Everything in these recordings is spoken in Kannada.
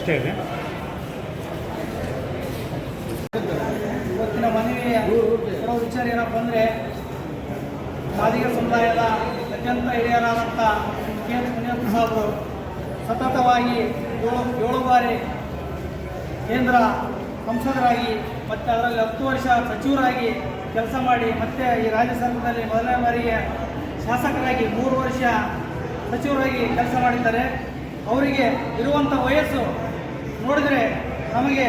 ಅಷ್ಟೇ ಇದೆ. ಇವತ್ತಿನ ಮನವಿಯ ಕೊಡೋ ವಿಚಾರ ಏನಪ್ಪ ಅಂದರೆ, ಮಾದಿಗ ಸಮುದಾಯದ ಅತ್ಯಂತ ಹಿರಿಯರಾದಂಥ ಕೆ ಮುನಿಯಪ್ಪ ಸಾಹೇಬರು ಸತತವಾಗಿ ಏಳು ಬಾರಿ ಕೇಂದ್ರ ಸಂಸದರಾಗಿ ಮತ್ತು ಅದರಲ್ಲಿ 10 ವರ್ಷ ಸಚಿವರಾಗಿ ಕೆಲಸ ಮಾಡಿ ಮತ್ತೆ ಈ ರಾಜ್ಯ ಸರ್ಕಾರದಲ್ಲಿ ಮೊದಲನೇ ಬಾರಿಗೆ ಶಾಸಕರಾಗಿ 3 ವರ್ಷ ಸಚಿವರಾಗಿ ಕೆಲಸ ಮಾಡಿದ್ದಾರೆ. ಅವರಿಗೆ ಇರುವಂಥ ವಯಸ್ಸು ನೋಡಿದರೆ ನಮಗೆ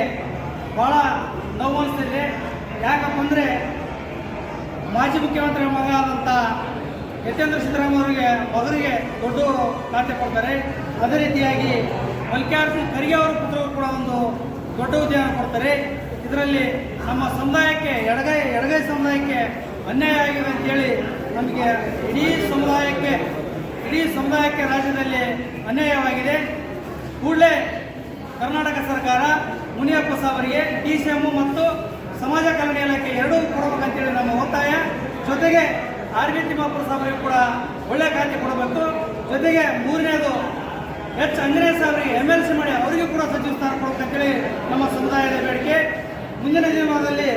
ಭಾಳ ನೋವು ಅನಿಸ್ತಿದೆ. ಯಾಕಪ್ಪ ಅಂದರೆ ಮಾಜಿ ಮುಖ್ಯಮಂತ್ರಿ ಮಗ ಆದಂಥ ಯತೀಂದ್ರ ಸಿದ್ದರಾಮಯ್ಯ ಅವರಿಗೆ ಮಗನಿಗೆ ದೊಡ್ಡ ಖಾತೆ ಕೊಡ್ತಾರೆ. ಅದೇ ರೀತಿಯಾಗಿ ಮಲ್ಲಿಕಾರ್ಜುನ ಖರ್ಗೆ ಅವರ ಪುತ್ರರು ಕೂಡ ಒಂದು ದೊಡ್ಡ ಹುದ್ದೆಯನ್ನು ಕೊಡ್ತಾರೆ. ಇದರಲ್ಲಿ ನಮ್ಮ ಸಮುದಾಯಕ್ಕೆ ಎಡಗೈ ಸಮುದಾಯಕ್ಕೆ ಅನ್ಯಾಯ ಆಗಿದೆ ಅಂತೇಳಿ ನಮಗೆ ಇಡೀ ಸಮುದಾಯಕ್ಕೆ ರಾಜ್ಯದಲ್ಲಿ ಅನ್ಯಾಯವಾಗಿದೆ. ಕೂಡಲೇ ಕರ್ನಾಟಕ ಸರ್ಕಾರ ಮುನಿಯಪ್ಪ ಸಾಹೇಬರಿಗೆ DCM ಮತ್ತು ಸಮಾಜ ಕಲ್ಯಾಣ ಇಲಾಖೆ ಎರಡೂ ಕೊಡಬೇಕಂತೇಳಿ ನಮ್ಮ ಒತ್ತಾಯ. ಜೊತೆಗೆ ಆರ್.ವಿ. ತಿಮ್ಮಾಪುರ ಸಾಹೇಬರಿಗೆ ಕೂಡ ಒಳ್ಳೆ ಖಾತೆ ಕೊಡಬೇಕು. ಜೊತೆಗೆ ಮೂರನೇದು H. ಅಂಜನೇಯ ಸಾಹೇಬರಿಗೆ MLC ಮಾಡಿ ಅವರಿಗೂ ಕೂಡ ಸಚಿವ ಸ್ಥಾನ ಕೊಡಬೇಕಂತೇಳಿ ನಮ್ಮ ಸಮುದಾಯದ ಬೇಡಿಕೆ. ಮುಂದಿನ ದಿನಗಳಲ್ಲಿ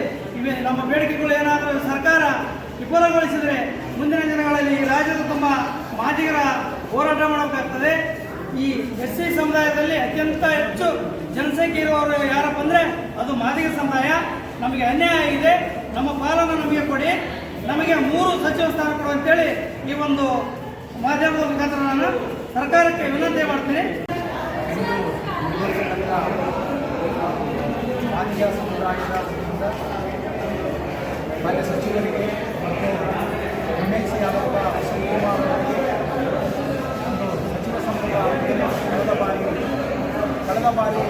ನಮ್ಮ ಬೇಡಿಕೆಗಳು ಏನಾದರೂ ಸರ್ಕಾರ ವಿಫಲಗೊಳಿಸಿದರೆ ಮುಂದಿನ ದಿನಗಳಲ್ಲಿ ರಾಜ್ಯದ ತುಂಬ ಮಾದಿಗರ ಹೋರಾಟ ಮಾಡಬೇಕಾಗ್ತದೆ. ಈ SC ಸಮುದಾಯದಲ್ಲಿ ಅತ್ಯಂತ ಹೆಚ್ಚು ಜನಸಂಖ್ಯೆ ಇರುವವರು ಯಾರಪ್ಪ ಅಂದರೆ ಅದು ಮಾದಿಗ ಸಮುದಾಯ. ನಮಗೆ ಅನ್ಯಾಯ ಆಗಿದೆ, ನಮ್ಮ ಪಾಲನ್ನು ನಮಗೆ ಕೊಡಿ, ನಮಗೆ 3 ಸಚಿವ ಸ್ಥಾನ ಕೊಡು ಅಂತೇಳಿ ಈ ಒಂದು ಮಾಧ್ಯಮದ ಮುಖಾಂತರ ನಾನು ಸರ್ಕಾರಕ್ಕೆ ವಿನಂತಿ ಮಾಡ್ತೀನಿ. ಮಾದಿಗ ಸಮುದಾಯದ ಮಾನ್ಯ ಸಚಿವರಿಗೆ ಮತ್ತು MLC ಆದಂಥ ಶಿವಕುಮಾರ್ ಅವರಿಗೆ ಒಂದು ಸಚಿವ ಸಂಪುಟ ಕಳೆದ ಬಾರಿ